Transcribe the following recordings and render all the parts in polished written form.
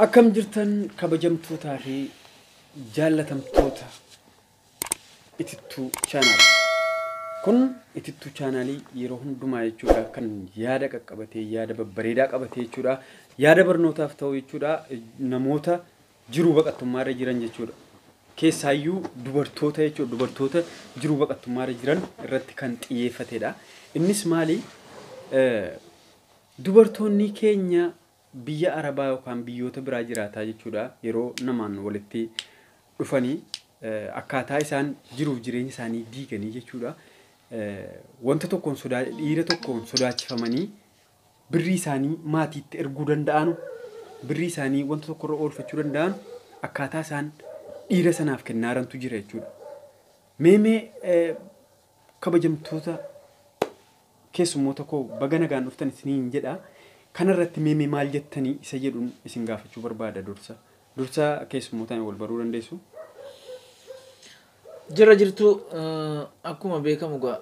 Akkam jirtan kabajamtootaa fi jaallatamtoota itittuu chaanaal. Kun itittuu chaanaalii yeroo hundumaa jechuudha kan yaada qaqqabatee yaada babbareedaa qabatee jechuudha. Yaada barnootaaf ta'u jechuudha. Namoota jiruu baqattummaarra jiran jechuudha. Keessaayyuu dubartoota jechuudha. Dubartoota jiruu baqattummaarra jiran irratti kan xiyyeeffatedha. Innis maali? Dubartoonni keenya biyya Arabaa yookaan biyyoota biraa jiraataa jechuudha. Yeroo namaan walitti dhufanii akkaataa isaan jiruuf jireenya isaanii diiganii jechuudha. Wanta tokkoon dhiira tokkoon sodaachifamanii birrii isaanii maatiitti erguu danda'an, birrii isaanii wanta tokkorra oolfachuu danda'an akkaataa isaan dhiira sanaaf kennaarantu jira jechuudha. Meemee kabajamtoota keessummoota koo baga nagaan dhuftan isiniin jedha. Kanarratti meemee maal jettanii isa jedhuun isin gaafachuu barbaada dursa. Dursa keessummootaan wal baruu dandeessu. Jira jirtu akkuma beekamu gaa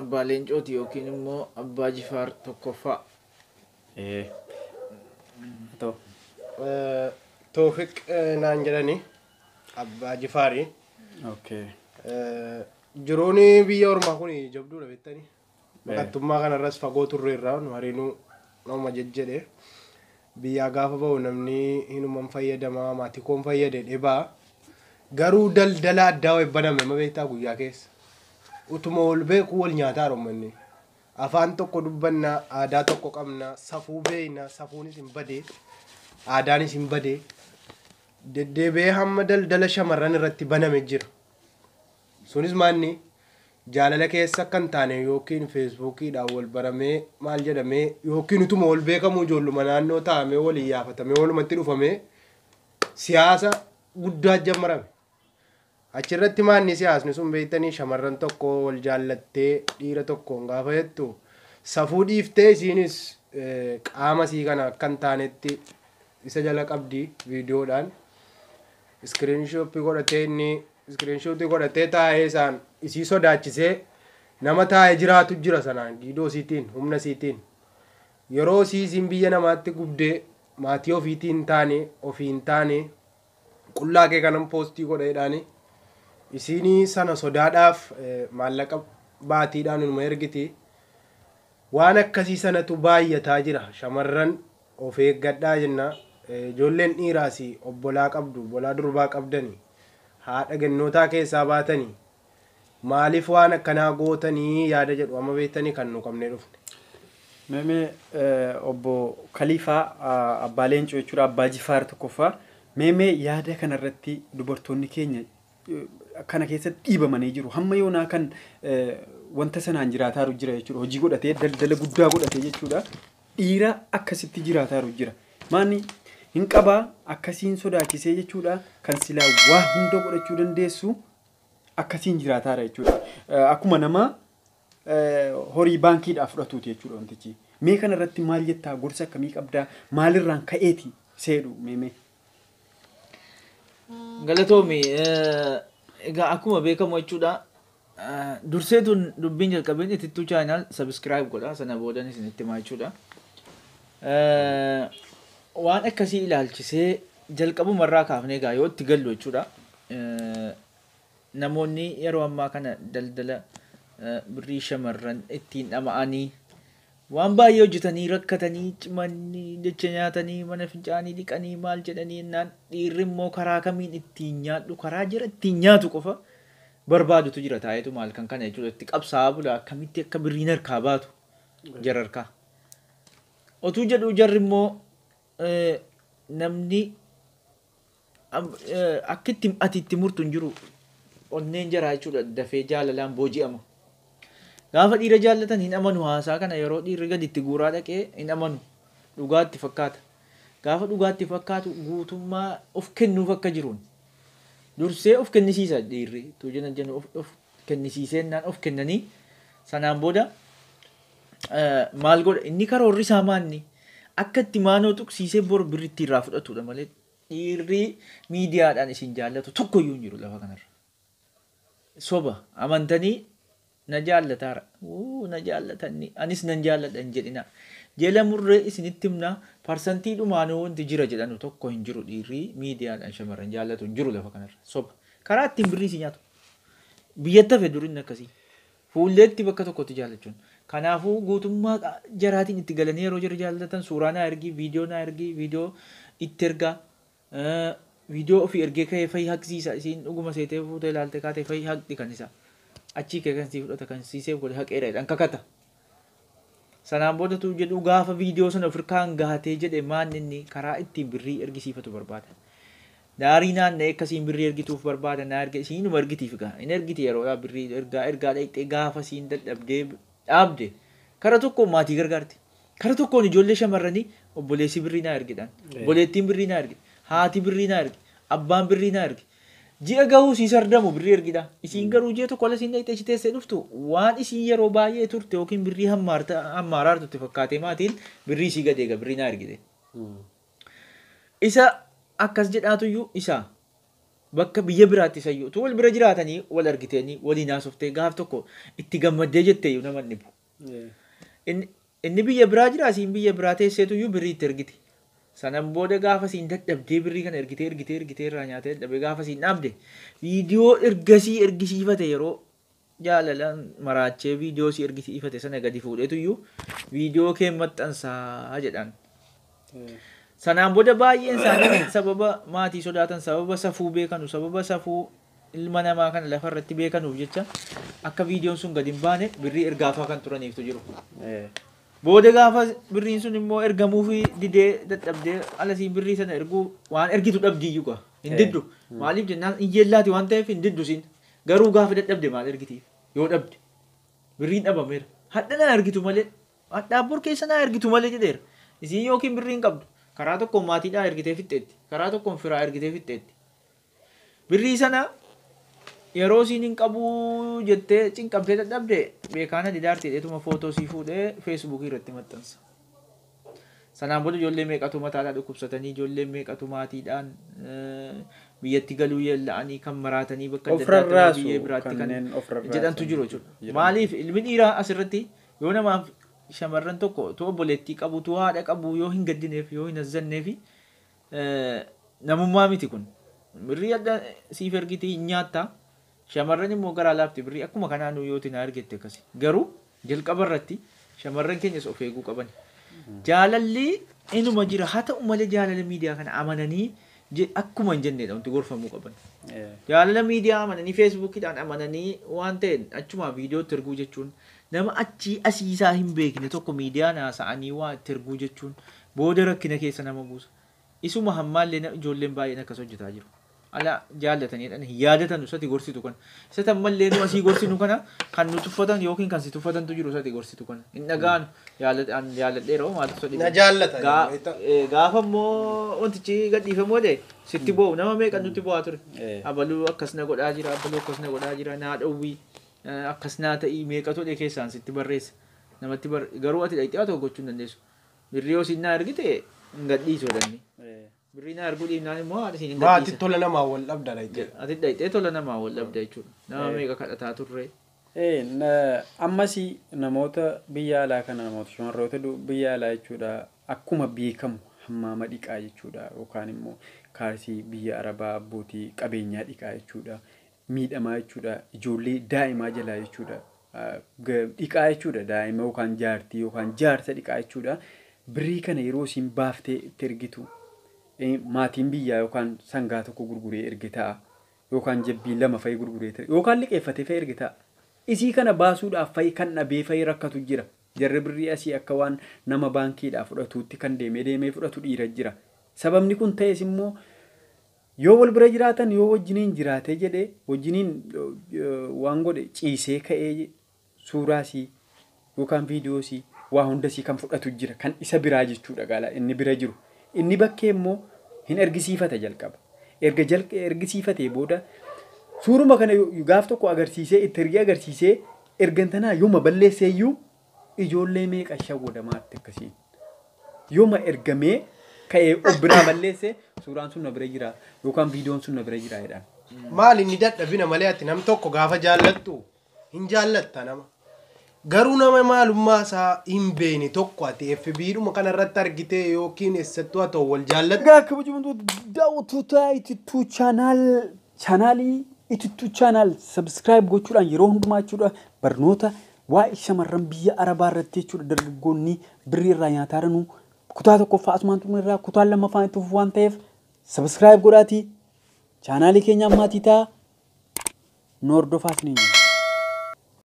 abbaa leencooti yookiin immoo abbaa jifaar tokkoffaa. Ta'u. Toofiq naan jedhani abbaa jifaarii. Okay. Jiruun biyya ormaa kun jabduudha beektanii. Baqattummaa kanarras fagoo turre irraa nu hariinuu nama jejjedhe biyyaa gaafa ba'u namni hinuman fayyadamaa maatii koon fayyade dhibaa garuu daldala addaa way baname ma beektaa guyyaa keessa utuma ol beeku wal nyaataa romanni afaan tokko dubbannaa aadaa tokko qabna safuu beeyna safuunis hin badee aadaanis hin badee deddeebee hamma daldala shamarran irratti baname jira sunis maanni jaalala keessa kan taane yookiin feesbuukiidhaan wal baramee maal jedhamee yookiin utuma wal beekamu ijoolluma naannoo taa'amee waliin yaafatamee walumatti dhufamee siyaasa guddaa jammarame. Achirratti maanni siyaasni sun beektanii shamarran tokko wal jaallattee dhiira tokkoon gaafa jettu safuu dhiiftee isiinis qaama sii kana akkan taanetti isa jala qabdi viidiyoodhaan iskiriinshooppii godhatee inni iskiriinshootii godhatee taa'ee isaan isii sodaachisee nama taa'ee jiraatu jira sanaan giidoo isiitiin humna isiitiin yeroo isiin biyya namaatti gubdee maatii ofiitiin taane ofiin taane qullaa kee kanan poostii godheedhaani isiinii sana sodaadhaaf maallaqa baatiidhaan inuma ergiti waan akkasii sanatu baay'ataa jira shamarran of eeggadhaa jenna ijoolleen dhiiraas obbolaa qabdu obbolaa durbaa qabdanii haadha gannootaa keessaa baatanii maaliif waan akkanaa gootanii yaada jedhu amma beektanii kan nu qabnee dhufne. Meemee obbo Khaliifaa abbaa leencoo jechuudha abbaa jifaar tokkoffaa meemee yaada kanarratti dubartoonni keenya kana keessatti dhiibamanii jiru hamma yoonaa kan wanta sanaan jiraataa jira jechuudha hojii godhatee daldala guddaa godhatee jechuudha dhiira akkasitti jiraataa jira maanni hin qabaa akkasiin sodaachisee jechuudha kan silaa waa hunda godhachuu dandeessu akkasiin jiraataadha jechuudha. Akkuma nama horii baankiidhaaf fudhatuuti jechuudha wantichi. Mee kanarratti maal jettaa gorsa akkamii qabdaa maalirraan ka'eeti seedhu meemee? Galatoomi egaa akkuma beekamu jechuudha durseetuun dubbiin jalqabeen itittuu chaanaal sabiskiraayib godha sana boodan isinitti himaa jechuudha. Waan akkasii ilaalchisee jalqabumarraa kaafnee egaa yoo itti gallu jechuudha. Namoonni yeroo ammaa kana daldala birrii shamarran ittiin dhama'anii waan baay'ee hojjetanii rakkatanii cimanii jecha nyaatanii mana fincaanii dhiqanii maal jedhanii jennaan dhiirri immoo karaa kamiin ittiin nyaadhu karaa jira ittiin nyaatu qofa barbaadutu jira taa'eetu maal kan kana jechuudha itti qabsaa'aa bula akkamitti akka birriin harkaa baatu jara harkaa. Otuu jedhu jarri immoo namni akka ati itti murtu hin jiru onneen jaraa jechuudha dafee jaalalaan booji'ama. Gaafa dhiira jaallatan hin amanu haasaa kana yeroo dhiirri gadi itti guuraa dhaqee hin amanu dhugaatti fakkaata. Gaafa dhugaatti fakkaatu guutummaa of kennuuf akka jiruun dursee of kennisiisa dhiirri tuujana jennu of kennisiiseennaan of kennanii sanaan booda maal godha inni karoorri isaa maanni akka itti maanoo tuqsiisee bor birritti irraa fudhatudha malee dhiirri miidiyaadhaan isin jaallatu tokkoyyuu hin jiru lafa kanarra. Soba amantanii na jaallataara na jaallatanii anis nan jaalladhan jedhina Jala murree isinitti himna parsantii dhumaanuu wanti jira jedhanu tokko hin jiru dhiirri miidiyaadhaan shamarran jaallatu hin jiru lafa kanarra soba. Karaa ittiin birrii si nyaatu. Biyyatti hafe durin akkasii. Fuulleetti bakka tokkotti jaallachuun. Kanaafuu guutummaa jaraatiin itti galanii yeroo jira jaallatan suuraa naa ergi, viidiyoo naa ergi, viidiyoo itti ergaa, viidiyoo ofii ergee ka'ee fayyii haqsiisa. Isiin dhuguma seetee fuutee ilaalte kaatee fayyii haqxi kan isaa. Achii kee kan sii fudhata kan siisee godhe haqeera jedhan kakata. Sanaan boodatu jedhu gaafa viidiyoo sana ofirkaan gahatee jedhe maanni inni karaa ittiin birrii ergisiifatu barbaada. Daarii naanna'ee akkasiin birrii ergituuf barbaada naa erga isiinuma ergitiif gaha. Inni ergiti yeroo birrii ergaa dhaqxee gaafa siin dadhabdee dhaabde kara tokkoon maatii gargaarti. Kara tokkoon ijoollee shamarranii obboleessi birrii naa ergidhaan. Obboleettiin birrii naa ergi. Haati birrii naa ergi. Abbaan birrii naa ergi. Ji'a gahuu sii sardamu birrii ergidha. Isiin garuu ji'a tokko ala siin dhaqxee ishi teessee dhuftu waan isiin yeroo baay'ee turte yookiin birrii hammaaraa turte fakkaatee maatiin birrii sii gadeega birrii naa ergite. Isa akkas jedhaatuyyuu isaa bakka biyya biraatti isayyuu tu wal bira jiraatanii wal argitanii waliin haasoftee gaaf tokko itti gammaddee jetteeyyuu nama inni bu. Inni biyya biraa jira asiin biyya biraa teesseetuyyuu birrii itti ergiti. Sanan booda gaafa siin dadhabdee birrii kana ergitee irraa nyaatee dadhabee gaafa siin dhaabde viidiyoo ergasii ergisiifate yeroo jaalalaan maraachee viidiyoo si ergisiifate sana gadi fuudheetuyyuu viidiyoo kee maxxansaa jedhaan. Sanaan booda baay'een isaanii sababa maatii sodaatan sababa safuu beekanu sababa safuu ilma namaa kana lafarratti beekanuuf jecha akka viidiyoon sun gadi hin baane birrii ergaafaa kan turaniiftu jiru. Booda gaafa birriin sun immoo ergamuufi didee dadhabdee alasiin birrii sana erguu waan ergitu dhabdiiyyuu qaba. Hin diddu. Maaliif jennaan iyyeellaati waan ta'eef hin diddu siin. Garuu gaafa dadhabde maal ergitiif yoo dhabde birriin dhabameera. Hadha naa ergitu malee hadhaa bor keessa naa ergitu malee jedheera. Isiin yookiin birriin qabdu. Karaa tokkoon maatiidhaa ergitee fixxeetti. Karaa tokkoon firaa ergitee fixxeetti. Birrii sana yeroo isiin hin qabu jettee cinqabdee dadhabde beekaana didaartii dheetuma footoo sii fuudhee feesbuukii irratti maxxansa. Sanaan booda ijoollee meeqatu mataadhaa dhukkubsatanii ijoollee meeqatu maatiidhaan biyyatti galuu yeella'anii kan maraatanii bakka adda biyyee biraatti kan jedhantu jiru jechuudha. Maaliif ilmi dhiiraa asirratti yoo namaaf shamarran tokko tu obboleettii qabu tu haadha qabu yoo hin gaddineef yoo hin azzanneef namummaa miti kun birrii adda siif ergiti hin nyaatta shamarran immoo garaa laafti birrii akkuma kanaan yoo tina argette akkasi garuu jalqaba irratti shamarran keenyas of eeguu qaban jaalalli inuma jira haa ta'u malee jaalala miidiyaa kana amananii akkuma hin jenneedha wanti gorfamuu qaban jaalala miidiyaa amananii feesbuukiidhaan amananii waan ta'een achuma viidiyootti erguu jechuun nama achi asiisaa hin beekne tokko miidiyaan haasa'anii waa itti erguu jechuun booda rakkina keessa nama buusa. Isuma hammaallee ijoolleen baay'een akkas hojjetaa jiru. Ala jaallataniidhaan hin yaadatan sati gorsitu kana. Isa tammallee nu asii gorsinu kana kan nu tuffatan yookiin kan si tuffatantu jiru sati gorsitu kana. Hin dhagaanu jaalladheera maaltu sadi. Na jaallatan. Gaafa immoo wantichi gadhiifamoo ta'e sitti boo'u nama meeqan nutti bu'aa ture. Abaluu akkas na godhaa jira abaluu akkas na godhaa jira naa dhowwii. Akkas naa ta'ii meeqatu dhee keessaan sitti barreessa namatti garuu ati dhaqxee tokko gochuu hin dandeessu birrii yoo sinnaa ergite hin gadhiisu jedhanii birrii naa erguu dhiibnaan immoo haadha siin hin gadhiisa. Ati tola namaa wal dhabda dhaqxee. Ati dhaqxee tola namaa wal dhabda jechuudha nama meeqa kadhataa turre. Ammas namoota biyya alaa kana namoota shamarroota biyya alaa jechuudha akkuma beekamu hammaama dhiqaa jechuudha yookaan immoo kaarsii biyya arabaa abbootii qabeenyaa dhiqaa jechuudha. Miidhamaa jechuudha ijoollee daa'imaa jalaa jechuudha dhiqaa jechuudha daa'ima yookaan jaartii yookaan jaarsa dhiqaa jechuudha birrii kana yeroo isiin baaftee itti ergitu maatiin biyyaa yookaan sangaa tokko gurguree ergitaa yookaan jabbii lama fa'i gurguree yookaan liqeeffatee fa'i ergitaa isii kana baasuudhaaf fa'i kan dhabee fa'i rakkatu jira jarri birrii asii akka waan nama baankiidhaa fudhatuutti kan deemee fudhatu dhiira jira sababni kun ta'es immoo yoo wal bira jiraatan yoo wajjiniin jiraatee jedhee wajjiniin waan godhe ciisee ka'ee suuraasii yookaan viidiyoosii waa hundasii kan fudhatu jira kan isa biraa jechuudha gaala inni bira jiru inni bakkee immoo hin ergisiifata jalqaba ergisiifatee booda suuruma kana gaaf tokko agarsiisee itti ergee agarsiisee ergantanaa yooma balleesseeyyuu ijoollee meeqa shawwadamaatti akkasiin yooma ergamee ka'ee obbiraa balleesse suuraan sun na bira jira yookaan viidiyoon sun na bira jira jedhaan. Maal inni dadhabina malee ati nam tokko gaafa jaallattu hin jaallatta nama. garuu nama maalummaa isaa hin beekne tokko ati FB'dhuma kanarratti argitee yookiin eessattuu haa ta'u wal jaallatu. Egaa kabajamtoota daawwattoota itittuu chaanaalii itittuu chaanaal subscribe gochuudhaan yeroo hundumaa jechuudha barnoota waa'ee shamarran biyya Arabaa irratti jechuudha dargaggoonni birrii irraa nyaataa jiran kutaa tokkoffaa asumaan xumura irraa kutaa lammaffaan itti fufu waan ta'eef subscribe godhaatii chaanaalii keenya ammaatii ta'a nu hordofaas ni